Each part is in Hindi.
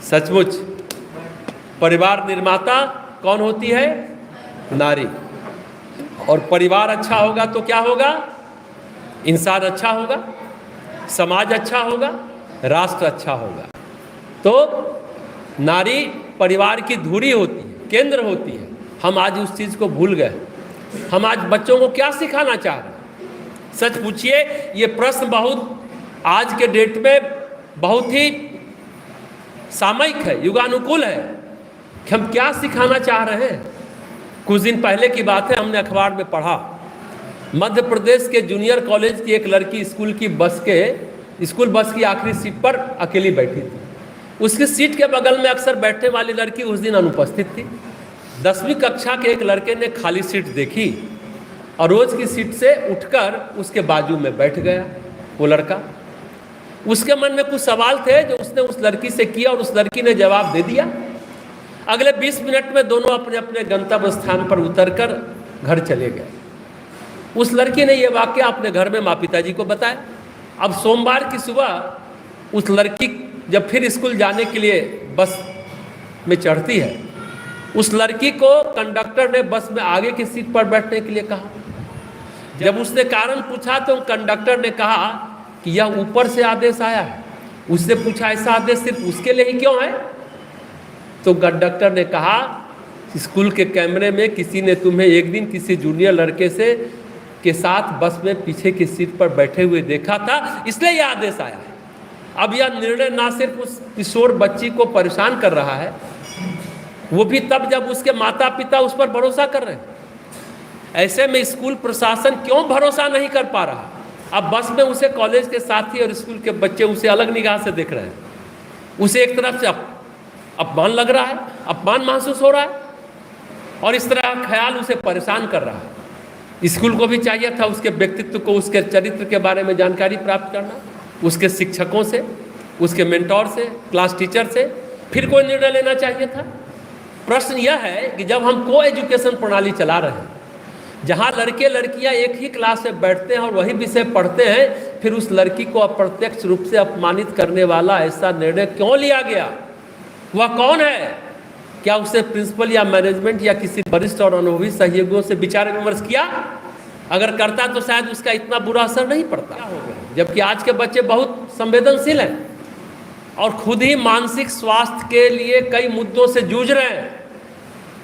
सचमुच परिवार निर्माता कौन होती है? नारी। और परिवार अच्छा होगा तो क्या होगा? इंसान अच्छा होगा, समाज अच्छा होगा, राष्ट्र अच्छा होगा। तो नारी परिवार की धुरी होती है, केंद्र होती है। हम आज उस चीज़ को भूल गए। हम आज बच्चों को क्या सिखाना चाह रहे हैं? सच पूछिए, ये प्रश्न बहुत आज के डेट में बहुत ही सामयिक है, युगानुकूल है कि हम क्या सिखाना चाह रहे हैं। कुछ दिन पहले की बात है, हमने अखबार में पढ़ा, मध्य प्रदेश के जूनियर कॉलेज की एक लड़की स्कूल बस की आखिरी सीट पर अकेली बैठी थी। उसकी सीट के बगल में अक्सर बैठने वाली लड़की उस दिन अनुपस्थित थी। 10वीं कक्षा के एक लड़के ने खाली सीट देखी और रोज की सीट से उठकर उसके बाजू में बैठ गया वो लड़का। उसके मन में कुछ सवाल थे जो उसने उस लड़की से किया और उस लड़की ने जवाब दे दिया। अगले 20 मिनट में दोनों अपने अपने गंतव्य स्थान पर उतरकर घर चले गए। उस लड़की ने यह वाकया अपने घर में माँ पिताजी को बताया। अब सोमवार की सुबह उस लड़की जब फिर स्कूल जाने के लिए बस में चढ़ती है, उस लड़की को कंडक्टर ने बस में आगे की सीट पर बैठने के लिए कहा। जब उसने कारण पूछा तो कंडक्टर ने कहा कि यह ऊपर से आदेश आया है। उससे पूछा, ऐसा आदेश सिर्फ उसके लिए ही क्यों है? तो कंडक्टर ने कहा, स्कूल के कैमरे में किसी ने तुम्हें एक दिन किसी जूनियर लड़के के साथ बस में पीछे की सीट पर बैठे हुए देखा था, इसलिए यह आदेश आया है। अब यह निर्णय ना सिर्फ उस किशोर बच्ची को परेशान कर रहा है, वो भी तब जब उसके माता पिता उस पर भरोसा कर रहे हैं। ऐसे में स्कूल प्रशासन क्यों भरोसा नहीं कर पा रहा? अब बस में उसे कॉलेज के साथी और स्कूल के बच्चे उसे अलग निगाह से देख रहे हैं। उसे एक तरफ से अपमान लग रहा है, अपमान महसूस हो रहा है, और इस तरह का ख्याल उसे परेशान कर रहा है। स्कूल को भी चाहिए था उसके व्यक्तित्व को, उसके चरित्र के बारे में जानकारी प्राप्त करना, उसके शिक्षकों से, उसके मेंटोर से, क्लास टीचर से, फिर कोई निर्णय लेना चाहिए था। प्रश्न यह है कि जब हम को एजुकेशन प्रणाली चला रहे हैं, जहाँ लड़के लड़कियाँ एक ही क्लास में बैठते हैं और वही विषय पढ़ते हैं, फिर उस लड़की को अप्रत्यक्ष रूप से अपमानित करने वाला ऐसा निर्णय क्यों लिया गया? वह कौन है? क्या उसने प्रिंसिपल या मैनेजमेंट या किसी वरिष्ठ और अनुभवी सहयोगियों से विचार विमर्श किया? अगर करता तो शायद उसका इतना बुरा असर नहीं पड़ता। जबकि आज के बच्चे बहुत संवेदनशील हैं और खुद ही मानसिक स्वास्थ्य के लिए कई मुद्दों से जूझ रहे हैं।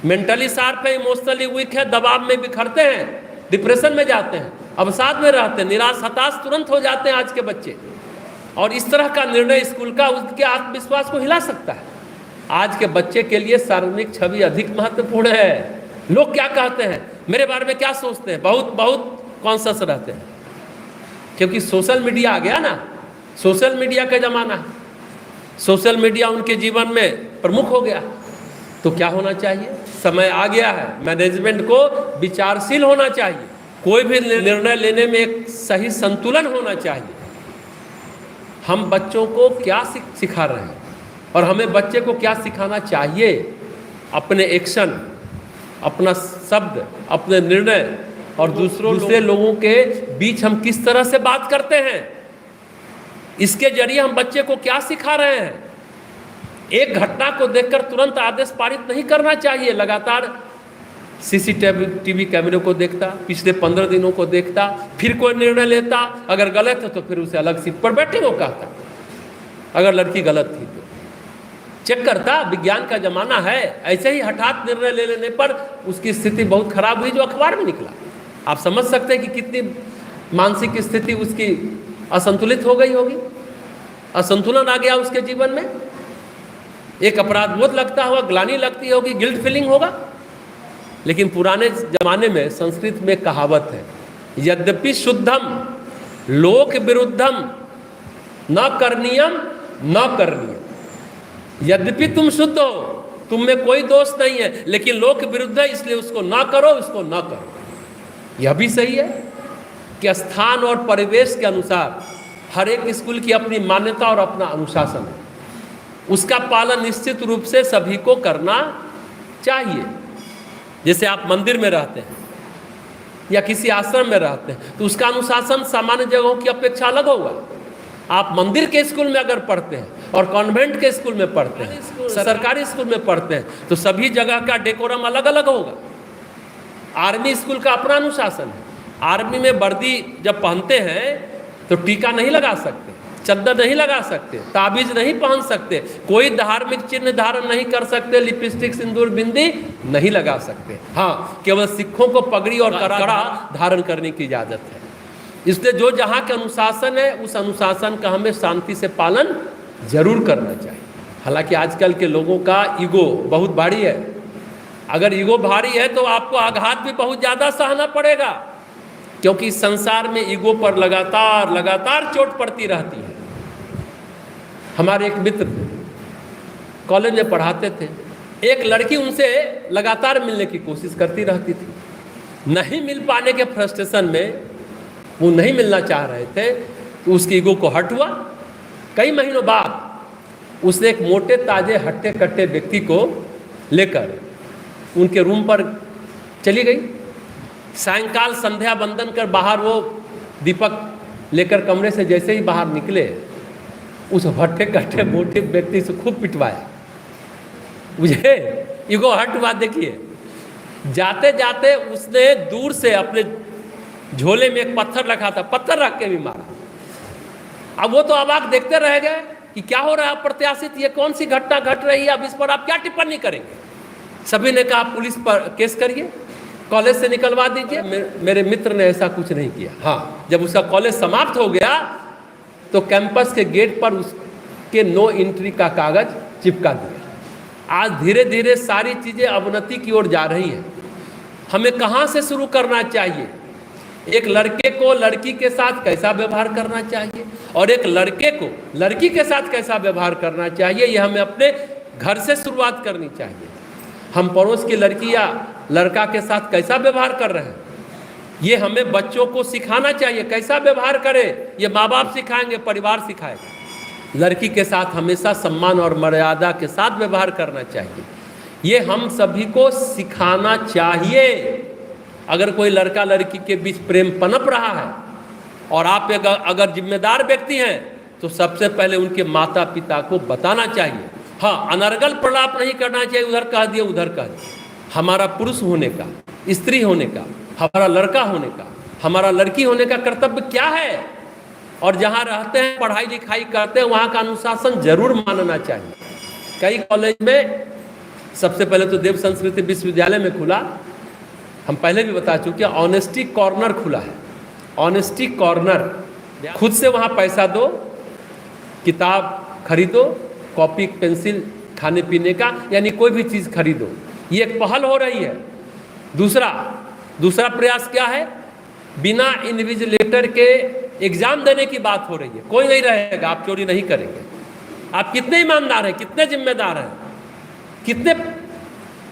मेंटली शार्प है, इमोशनली वीक है, दबाव में बिखरते हैं, डिप्रेशन में जाते हैं, अवसाद में रहते हैं, निराश हताश तुरंत हो जाते हैं आज के बच्चे। और इस तरह का निर्णय स्कूल का उसके आत्मविश्वास को हिला सकता है। आज के बच्चे के लिए सार्वजनिक छवि अधिक महत्वपूर्ण है। लोग क्या कहते हैं, मेरे बारे में क्या सोचते हैं, बहुत बहुत कॉन्शियस रहते हैं, क्योंकि सोशल मीडिया आ गया ना, सोशल मीडिया का जमाना है। सोशल मीडिया उनके जीवन में प्रमुख हो गया। तो क्या होना चाहिए? समय आ गया है, मैनेजमेंट को विचारशील होना चाहिए। कोई भी निर्णय लेने में एक सही संतुलन होना चाहिए। हम बच्चों को क्या सिखा रहे हैं और हमें बच्चे को क्या सिखाना चाहिए? अपने एक्शन, अपना शब्द, अपने निर्णय और दूसरे लोगों के बीच हम किस तरह से बात करते हैं, इसके जरिए हम बच्चे को क्या सिखा रहे हैं। एक घटना को देखकर तुरंत आदेश पारित नहीं करना चाहिए। लगातार सीसीटीवी कैमरे को देखता, पिछले 15 दिनों को देखता, फिर कोई निर्णय लेता। अगर गलत है तो फिर उसे अलग सीट पर बैठे को कहता। अगर लड़की गलत थी तो चेक करता। विज्ञान का जमाना है। ऐसे ही हठात निर्णय ले लेने पर उसकी स्थिति बहुत खराब हुई, जो अखबार में निकला। आप समझ सकते हैं कि कितनी मानसिक स्थिति उसकी असंतुलित हो गई होगी, असंतुलन आ गया उसके जीवन में। एक अपराध बोध लगता होगा, ग्लानि लगती होगी, गिल्ट फीलिंग होगा। लेकिन पुराने जमाने में संस्कृत में कहावत है, यद्यपि शुद्धम लोक विरुद्धम न करणीयम न करणीयम। यद्यपि तुम शुद्ध हो, तुम में कोई दोष नहीं है, लेकिन लोक विरुद्ध है, इसलिए उसको ना करो, उसको ना करो। यह भी सही है कि स्थान और परिवेश के अनुसार हर एक स्कूल की अपनी मान्यता और अपना अनुशासन है। उसका पालन निश्चित रूप से सभी को करना चाहिए। जैसे आप मंदिर में रहते हैं या किसी आश्रम में रहते हैं तो उसका अनुशासन सामान्य जगहों की अपेक्षा अलग होगा। आप मंदिर के स्कूल में अगर पढ़ते हैं और कॉन्वेंट के स्कूल में पढ़ते हैं, सरकारी स्कूल में पढ़ते हैं, तो सभी जगह का डेकोरम अलग अलग होगा। आर्मी स्कूल का अपना अनुशासन है। आर्मी में वर्दी जब पहनते हैं तो टीका नहीं लगा सकते, चद्दर नहीं लगा सकते, ताबीज नहीं पहन सकते, कोई धार्मिक चिन्ह धारण नहीं कर सकते, लिपस्टिक सिंदूर बिंदी नहीं लगा सकते। हाँ, केवल सिखों को पगड़ी और कड़ा धारण करने की इजाज़त है। इसलिए जो जहाँ के अनुशासन है उस अनुशासन का हमें शांति से पालन जरूर करना चाहिए। हालांकि आजकल के लोगों का ईगो बहुत भारी है। अगर ईगो भारी है तो आपको आघात भी बहुत ज़्यादा सहना पड़ेगा, क्योंकि संसार में ईगो पर लगातार चोट पड़ती रहती है। हमारे एक मित्र कॉलेज में पढ़ाते थे, एक लड़की उनसे लगातार मिलने की कोशिश करती रहती थी। नहीं मिल पाने के फ्रस्ट्रेशन में वो नहीं मिलना चाह रहे थे, तो उसकी ईगो को हर्ट हुआ। कई महीनों बाद उसने एक मोटे ताजे हट्टे कट्टे व्यक्ति को लेकर उनके रूम पर चली गई। सायंकाल संध्या बंदन कर बाहर वो दीपक लेकर कमरे से जैसे ही बाहर निकले, उस हट्टे कट्टे मोटे व्यक्ति से खूब पिटवाया। मुझे ईगो हर्ट हुआ। देखिए, जाते जाते उसने दूर से अपने झोले में एक पत्थर रखा था, पत्थर रख के भी मारा। अब वो तो अवाक देखते रह गए कि क्या हो रहा है, अप्रत्याशित ये कौन सी घटना घट रही है, अब इस पर आप क्या टिप्पणी करेंगे। सभी ने कहा पुलिस पर केस करिए, कॉलेज से निकलवा दीजिए। मेरे मित्र ने ऐसा कुछ नहीं किया। हाँ, जब उसका कॉलेज समाप्त हो गया तो कैंपस के गेट पर उसके नो एंट्री का कागज चिपका दिया। आज धीरे धीरे सारी चीज़ें अवनति की ओर जा रही हैं। हमें कहाँ से शुरू करना चाहिए? एक लड़के को लड़की के साथ कैसा व्यवहार करना चाहिए और एक लड़के को लड़की के साथ कैसा व्यवहार करना चाहिए, ये हमें अपने घर से शुरुआत करनी चाहिए। हम पड़ोस की लड़की या लड़का के साथ कैसा व्यवहार कर रहे हैं, ये हमें बच्चों को सिखाना चाहिए। कैसा व्यवहार करें, ये माँ बाप सिखाएंगे, परिवार सिखाएगा। लड़की के साथ हमेशा सम्मान और मर्यादा के साथ व्यवहार करना चाहिए, ये हम सभी को सिखाना चाहिए। अगर कोई लड़का लड़की के बीच प्रेम पनप रहा है और आप अगर जिम्मेदार व्यक्ति हैं तो सबसे पहले उनके माता पिता को बताना चाहिए। हाँ, अनर्गल प्रलाप नहीं करना चाहिए, उधर कह दिए उधर कह दिए। हमारा पुरुष होने का, स्त्री होने का, हमारा लड़का होने का, हमारा लड़की होने का कर्तव्य क्या है, और जहाँ रहते हैं पढ़ाई लिखाई करते हैं वहाँ का अनुशासन जरूर मानना चाहिए। कई कॉलेज में, सबसे पहले तो देव संस्कृति विश्वविद्यालय में खुला, हम पहले भी बता चुके हैं, ऑनेस्टी कॉर्नर खुला है। ऑनेस्टी कॉर्नर, खुद से वहाँ पैसा दो, किताब खरीदो, कॉपी पेंसिल खाने पीने का यानी कोई भी चीज़ खरीदो, ये एक पहल हो रही है। दूसरा प्रयास क्या है? बिना इन्विजिलेटर के एग्जाम देने की बात हो रही है। कोई नहीं रहेगा, आप चोरी नहीं करेंगे। आप कितने ईमानदार हैं, कितने जिम्मेदार हैं, कितने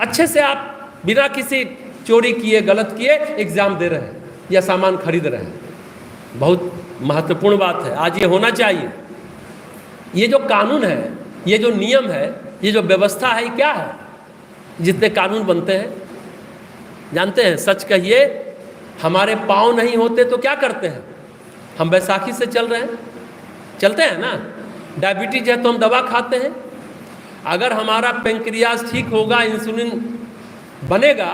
अच्छे से आप बिना किसी चोरी किए गलत किए एग्जाम दे रहे हैं या सामान खरीद रहे हैं। बहुत महत्वपूर्ण बात है, आज ये होना चाहिए। ये जो कानून है, ये जो नियम है, ये जो व्यवस्था है, ये क्या है? जितने कानून बनते हैं, जानते हैं, सच कहिए, हमारे पाँव नहीं होते तो क्या करते हैं? हम बैसाखी से चल रहे हैं, चलते हैं ना। डायबिटीज है तो हम दवा खाते हैं। अगर हमारा पेंक्रियाज ठीक होगा, इंसुलिन बनेगा,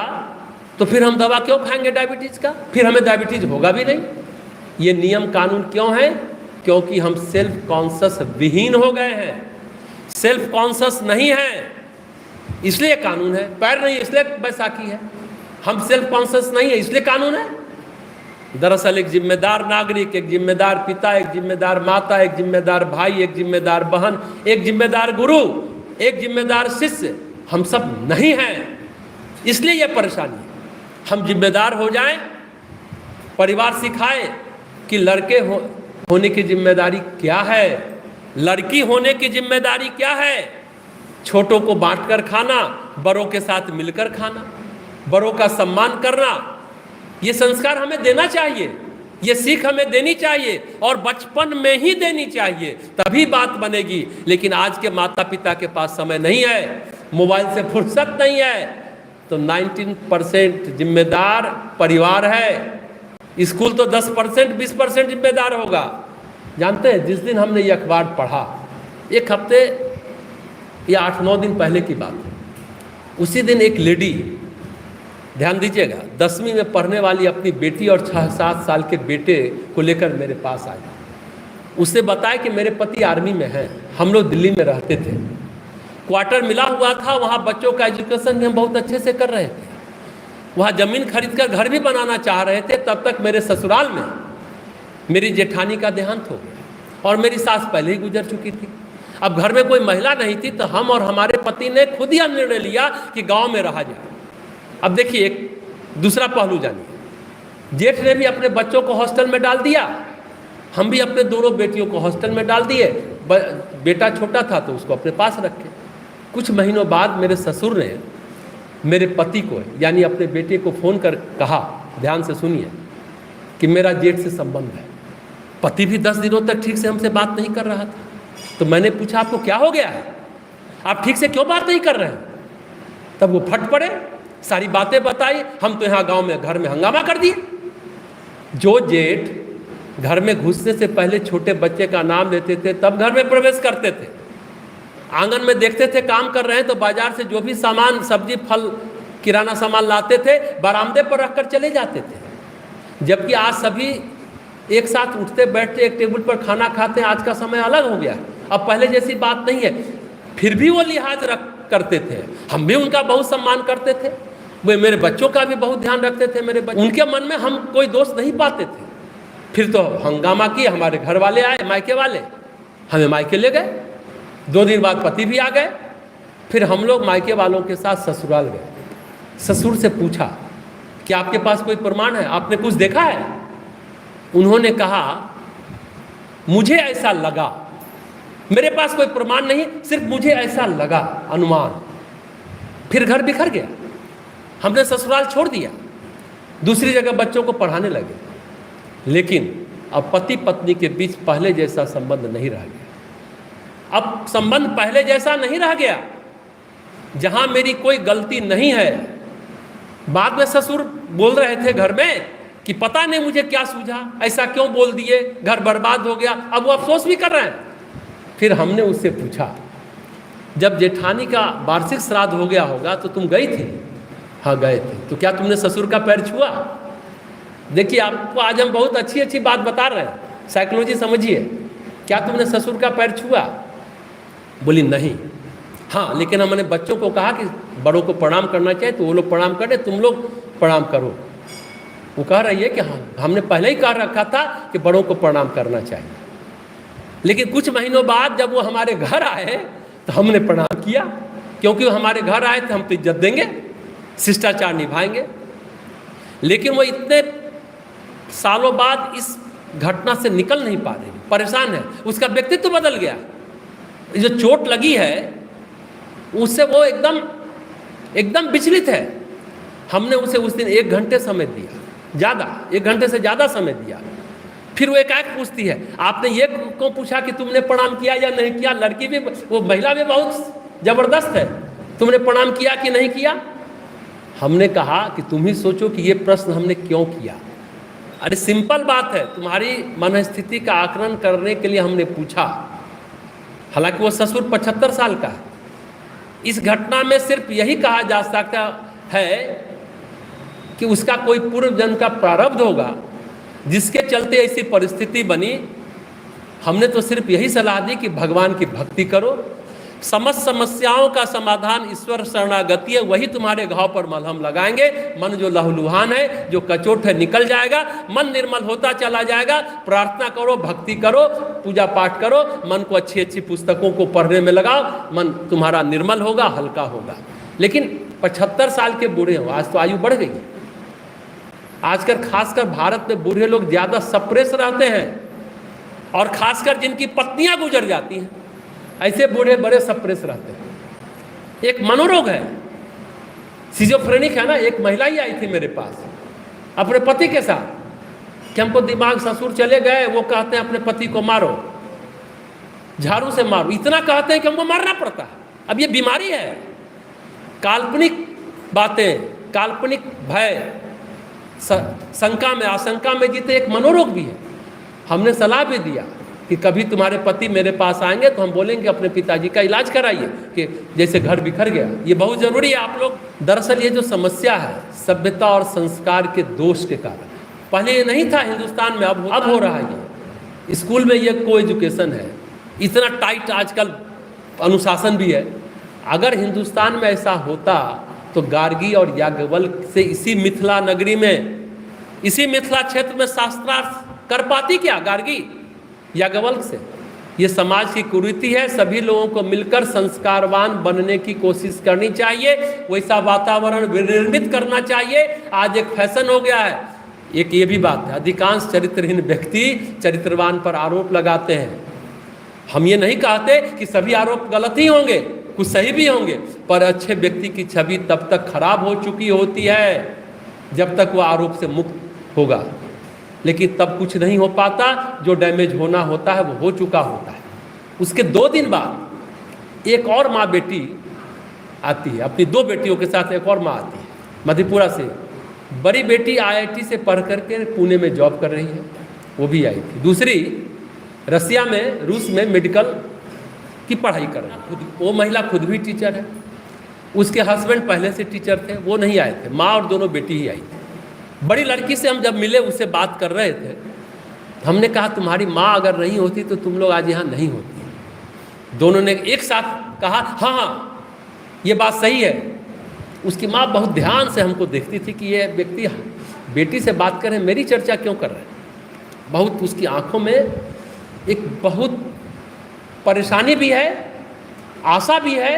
तो फिर हम दवा क्यों खाएंगे डायबिटीज का? फिर हमें डायबिटीज होगा भी नहीं। ये नियम कानून क्यों है? क्योंकि हम सेल्फ कॉन्शियस विहीन हो गए हैं, सेल्फ कॉन्शियस नहीं है, इसलिए कानून है। पैर नहीं इसलिए बैसाखी है। हम सेल्फ कॉन्शियस नहीं है इसलिए कानून है। दरअसल एक जिम्मेदार नागरिक, एक जिम्मेदार पिता, एक जिम्मेदार माता, एक जिम्मेदार भाई, एक जिम्मेदार बहन, एक जिम्मेदार गुरु, एक जिम्मेदार शिष्य हम सब नहीं हैं, इसलिए यह परेशानी है। हम जिम्मेदार हो जाएं, परिवार सिखाए कि लड़के होने की जिम्मेदारी क्या है, लड़की होने की जिम्मेदारी क्या है। छोटों को बांटकर खाना, बड़ों के साथ मिलकर खाना, बड़ों का सम्मान करना, ये संस्कार हमें देना चाहिए, ये सीख हमें देनी चाहिए और बचपन में ही देनी चाहिए, तभी बात बनेगी। लेकिन आज के माता पिता के पास समय नहीं है, मोबाइल से फुर्सत नहीं है, तो 19% जिम्मेदार परिवार है। स्कूल तो 10% 20% जिम्मेदार होगा। जानते हैं, जिस दिन हमने ये अखबार पढ़ा एक हफ्ते या 8-9 दिन पहले की बात है। उसी दिन एक लेडी, ध्यान दीजिएगा, 10वीं में पढ़ने वाली अपनी बेटी और 6-7 साल के बेटे को लेकर मेरे पास आई। उसने बताया कि मेरे पति आर्मी में हैं, हम लोग दिल्ली में रहते थे, क्वार्टर मिला हुआ था, वहाँ बच्चों का एजुकेशन हम बहुत अच्छे से कर रहे थे, वहाँ ज़मीन खरीद कर घर भी बनाना चाह रहे थे। तब तक मेरे ससुराल में मेरी जेठानी का देहांत हो गया और मेरी सास पहले ही गुजर चुकी थी। अब घर में कोई महिला नहीं थी, तो हम और हमारे पति ने खुद ही निर्णय लिया कि गांव में रहा जाए। अब देखिए एक दूसरा पहलू जानिए, जेठ ने भी अपने बच्चों को हॉस्टल में डाल दिया, हम भी अपने दोनों बेटियों को हॉस्टल में डाल दिए। बेटा छोटा था तो उसको अपने पास रखे। कुछ महीनों बाद मेरे ससुर ने मेरे पति को, यानी अपने बेटे को फ़ोन कर कहा, ध्यान से सुनिए, कि मेरा जेठ से संबंध है। पति भी 10 दिनों तक ठीक से हमसे बात नहीं कर रहा था। तो मैंने पूछा आपको क्या हो गया है, आप ठीक से क्यों बात नहीं कर रहे हैं? तब वो फट पड़े, सारी बातें बताई। हम तो यहाँ गांव में घर में हंगामा कर दिए। जो जेठ घर में घुसने से पहले छोटे बच्चे का नाम लेते थे, तब घर में प्रवेश करते थे, आंगन में देखते थे काम कर रहे हैं तो बाजार से जो भी सामान, सब्जी फल किराना सामान लाते थे, बरामदे पर रखकर चले जाते थे। जबकि आज सभी एक साथ उठते बैठते एक टेबल पर खाना खाते हैं। आज का समय अलग हो गया है, अब पहले जैसी बात नहीं है। फिर भी वो लिहाज करते थे, हम भी उनका बहुत सम्मान करते थे, वे मेरे बच्चों का भी बहुत ध्यान रखते थे। मेरे बच्चे, उनके मन में हम कोई दोष नहीं पाते थे। फिर तो हंगामा किए, हमारे घर वाले आए, मायके वाले, हमें मायके ले गए। 2 दिन बाद पति भी आ गए। फिर हम लोग मायके वालों के साथ ससुराल गए। ससुर से पूछा कि आपके पास कोई प्रमाण है, आपने कुछ देखा है? उन्होंने कहा मुझे ऐसा लगा, मेरे पास कोई प्रमाण नहीं, सिर्फ मुझे ऐसा लगा, अनुमान। फिर घर बिखर गया, हमने ससुराल छोड़ दिया, दूसरी जगह बच्चों को पढ़ाने लगे। लेकिन अब पति पत्नी के बीच पहले जैसा संबंध नहीं रह गया। अब संबंध पहले जैसा नहीं रह गया। जहां मेरी कोई गलती नहीं है, बाद में ससुर बोल रहे थे घर में कि पता नहीं मुझे क्या सूझा, ऐसा क्यों बोल दिए, घर बर्बाद हो गया। अब वो अफसोस भी कर रहे हैं। फिर हमने उससे पूछा, जब जेठानी का वार्षिक श्राद्ध हो गया होगा तो तुम गई थी? हाँ गए थे। तो क्या तुमने ससुर का पैर छुआ? देखिए आपको आज हम बहुत अच्छी अच्छी बात बता रहे हैं, साइकोलॉजी समझिए। क्या तुमने ससुर का पैर छुआ? बोली नहीं। हाँ, लेकिन हमने बच्चों को कहा कि बड़ों को प्रणाम करना चाहिए, तो वो लोग प्रणाम करें, तुम लोग प्रणाम करो। वो कह रही है कि हाँ, हमने पहले ही कह रखा था कि बड़ों को प्रणाम करना चाहिए। लेकिन कुछ महीनों बाद जब वो हमारे घर आए तो हमने प्रणाम किया, क्योंकि वो हमारे घर आए थे, हम तो इज्जत देंगे, शिष्टाचार निभाएंगे। लेकिन वो इतने सालों बाद इस घटना से निकल नहीं पा रही, परेशान है, उसका व्यक्तित्व बदल गया। जो चोट लगी है उससे वो एकदम विचलित है। हमने उसे उस दिन 1 घंटे समय दिया, ज़्यादा 1 घंटे से ज़्यादा समय दिया। फिर वो एकाएक पूछती है, आपने ये क्यों पूछा कि तुमने प्रणाम किया या नहीं किया? लड़की भी, वो महिला भी बहुत ज़बरदस्त है, तुमने प्रणाम किया कि नहीं किया? हमने कहा कि तुम ही सोचो कि ये प्रश्न हमने क्यों किया। अरे सिंपल बात है, तुम्हारी मनस्थिति का आकलन करने के लिए हमने पूछा। हालांकि वो ससुर 75 साल का है। इस घटना में सिर्फ यही कहा जा सकता है कि उसका कोई पूर्व जन्म का प्रारब्ध होगा जिसके चलते ऐसी परिस्थिति बनी। हमने तो सिर्फ यही सलाह दी कि भगवान की भक्ति करो, समस्त समस्याओं का समाधान ईश्वर शरणागति है, वही तुम्हारे घाव पर मलहम लगाएंगे। मन जो लहूलुहान है, जो कचोट है, निकल जाएगा, मन निर्मल होता चला जाएगा। प्रार्थना करो, भक्ति करो, पूजा पाठ करो, मन को अच्छी अच्छी पुस्तकों को पढ़ने में लगाओ, मन तुम्हारा निर्मल होगा, हल्का होगा। लेकिन 75 साल के बूढ़े हो, आज तो आयु बढ़ गई। आजकल खासकर भारत में बूढ़े लोग ज़्यादा सप्रेस रहते हैं, और खासकर जिनकी पत्नियां गुजर जाती हैं, ऐसे बूढ़े बड़े सप्रेस रहते हैं। एक मनोरोग है, सिजोफ्रेनिक है ना। एक महिला ही आई थी मेरे पास अपने पति के साथ कि हमको दिमाग, ससुर चले गए, वो कहते हैं अपने पति को मारो, झाड़ू से मारो, इतना कहते हैं कि हमको मारना पड़ता है। अब ये बीमारी है, काल्पनिक बातें, काल्पनिक भय, शंका में आशंका में जीते, एक मनोरोग भी है। हमने सलाह भी दिया कि कभी तुम्हारे पति मेरे पास आएंगे तो हम बोलेंगे अपने पिताजी का इलाज कराइए, कि जैसे घर बिखर गया। ये बहुत ज़रूरी है आप लोग। दरअसल ये जो समस्या है सभ्यता और संस्कार के दोष के कारण, पहले ये नहीं था हिंदुस्तान में, अब हो रहा है ये। स्कूल में ये को एजुकेशन है, इतना टाइट आजकल अनुशासन भी है। अगर हिंदुस्तान में ऐसा होता तो गार्गी और याज्ञवल्क्य से इसी मिथिला नगरी में, इसी मिथिला क्षेत्र में शास्त्रार्थ कर पाती क्या गार्गी याज्ञवल्क्य से? ये समाज की कुरीति है। सभी लोगों को मिलकर संस्कारवान बनने की कोशिश करनी चाहिए, वैसा वातावरण विनिर्मित करना चाहिए। आज एक फैशन हो गया है। एक ये भी बात है, अधिकांश चरित्रहीन व्यक्ति चरित्रवान पर आरोप लगाते हैं। हम ये नहीं कहते कि सभी आरोप गलत ही होंगे, कुछ सही भी होंगे, पर अच्छे व्यक्ति की छवि तब तक खराब हो चुकी होती है जब तक वह आरोप से मुक्त होगा, लेकिन तब कुछ नहीं हो पाता। जो डैमेज होना होता है वो हो चुका होता है। उसके 2 दिन बाद एक और माँ बेटी आती है, अपनी 2 बेटियों के साथ एक और माँ आती है मधेपुरा से। बड़ी बेटी IIT से पढ़ करके पुणे में जॉब कर रही है, वो भी आई थी। दूसरी रसिया में, रूस में मेडिकल की पढ़ाई कर रही है। वो महिला खुद भी टीचर है, उसके हस्बैंड पहले से टीचर थे, वो नहीं आए थे। माँ और दोनों बेटी ही आई थी। बड़ी लड़की से हम जब मिले उससे बात कर रहे थे, हमने कहा तुम्हारी माँ अगर नहीं होती तो तुम लोग आज यहाँ नहीं होती। दोनों ने एक साथ कहा हाँ हाँ ये बात सही है। उसकी माँ बहुत ध्यान से हमको देखती थी कि ये व्यक्ति बेटी से बात कर रहे हैं, मेरी चर्चा क्यों कर रहे हैं। बहुत उसकी आंखों में एक बहुत परेशानी भी है, आशा भी है,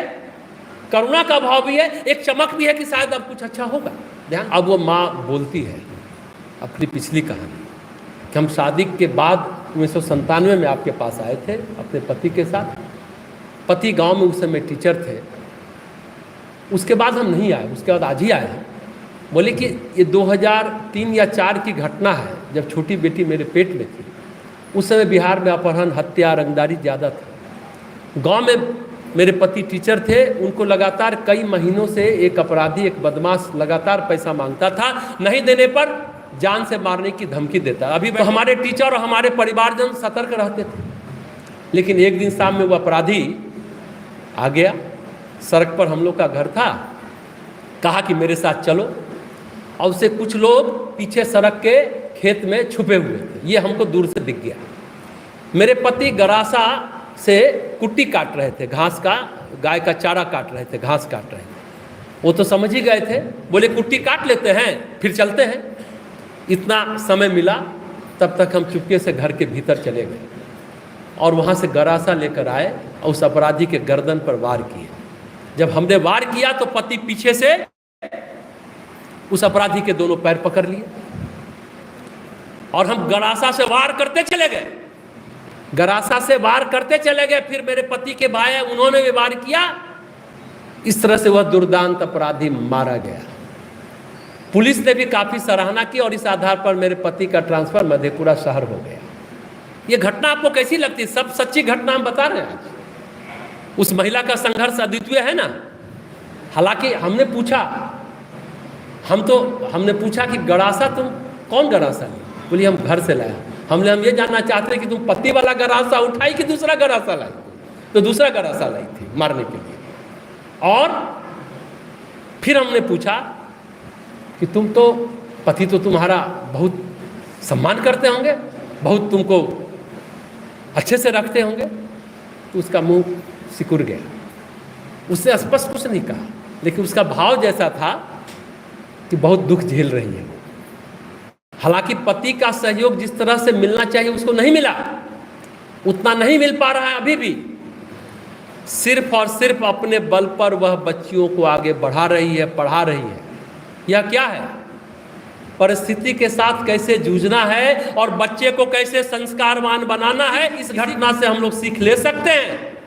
करुणा का भाव भी है, एक चमक भी है कि शायद अब कुछ अच्छा होगा। ध्यान। अब वो माँ बोलती है अपनी पिछली कहानी कि हम शादी के बाद 1997 में आपके पास आए थे अपने पति के साथ। पति गांव में उस समय टीचर थे, उसके बाद हम नहीं आए, उसके बाद आज ही आए हैं। बोले कि ये 2003 या 4 की घटना है, जब छोटी बेटी मेरे पेट में थी। उस समय बिहार में अपहरण, हत्या, रंगदारी ज़्यादा था। गांव में मेरे पति टीचर थे, उनको लगातार कई महीनों से एक अपराधी, एक बदमाश लगातार पैसा मांगता था, नहीं देने पर जान से मारने की धमकी देता। अभी तो हमारे टीचर और हमारे परिवारजन सतर्क रहते थे, लेकिन एक दिन शाम में वो अपराधी आ गया। सड़क पर हम लोग का घर था, कहा कि मेरे साथ चलो, और उसे कुछ लोग पीछे सड़क के खेत में छुपे हुए थे। ये हमको दूर से दिख गया। मेरे पति गरासा से कुट्टी काट रहे थे, घास का, गाय का चारा काट रहे थे, घास काट रहे थे। वो तो समझ ही गए थे, बोले कुट्टी काट लेते हैं फिर चलते हैं। इतना समय मिला, तब तक हम चुपके से घर के भीतर चले गए और वहाँ से गरासा लेकर आए और उस अपराधी के गर्दन पर वार किए। जब हमने वार किया तो पति पीछे से उस अपराधी के दोनों पैर पकड़ लिए और हम गरासा से वार करते चले गए, गरासा से वार करते चले गए। फिर मेरे पति के भाई हैं, उन्होंने भी वार किया। इस तरह से वह दुर्दांत अपराधी मारा गया। पुलिस ने भी काफी सराहना की और इस आधार पर मेरे पति का ट्रांसफर मधेपुरा शहर हो गया। ये घटना आपको कैसी लगती है? सब सच्ची घटना हम बता रहे हैं आज। उस महिला का संघर्ष अद्वितीय है ना। हालांकि हमने पूछा कि गरासा तुम कौन गरासा ली? बोली हम घर से लाया। हम ये जानना चाहते हैं कि तुम पत्ती वाला गरासा उठाई कि दूसरा गरासा लाई? तो दूसरा गरासा लाई थी मारने के लिए। और फिर हमने पूछा कि तुम तो पति तो तुम्हारा बहुत सम्मान करते होंगे, बहुत तुमको अच्छे से रखते होंगे। तो उसका मुंह सिकुड़ गया। उसने स्पष्ट कुछ नहीं कहा, लेकिन उसका भाव जैसा था कि बहुत दुख झेल रही है। हालांकि पति का सहयोग जिस तरह से मिलना चाहिए उसको नहीं मिला, उतना नहीं मिल पा रहा है अभी भी। सिर्फ और सिर्फ अपने बल पर वह बच्चियों को आगे बढ़ा रही है, पढ़ा रही है। यह क्या है? परिस्थिति के साथ कैसे जूझना है और बच्चे को कैसे संस्कारवान बनाना है, इस घटना से हम लोग सीख ले सकते हैं।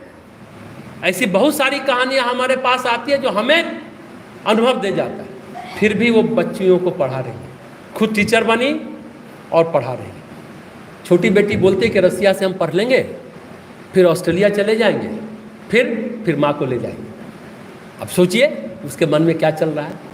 ऐसी बहुत सारी कहानियां हमारे पास आती है जो हमें अनुभव दे जाता है। फिर भी वो बच्चियों को पढ़ा रही है, खुद टीचर बनी और पढ़ा रही है। छोटी बेटी बोलती है कि रसिया से हम पढ़ लेंगे, फिर ऑस्ट्रेलिया चले जाएंगे, फिर माँ को ले जाएंगे। अब सोचिए उसके मन में क्या चल रहा है।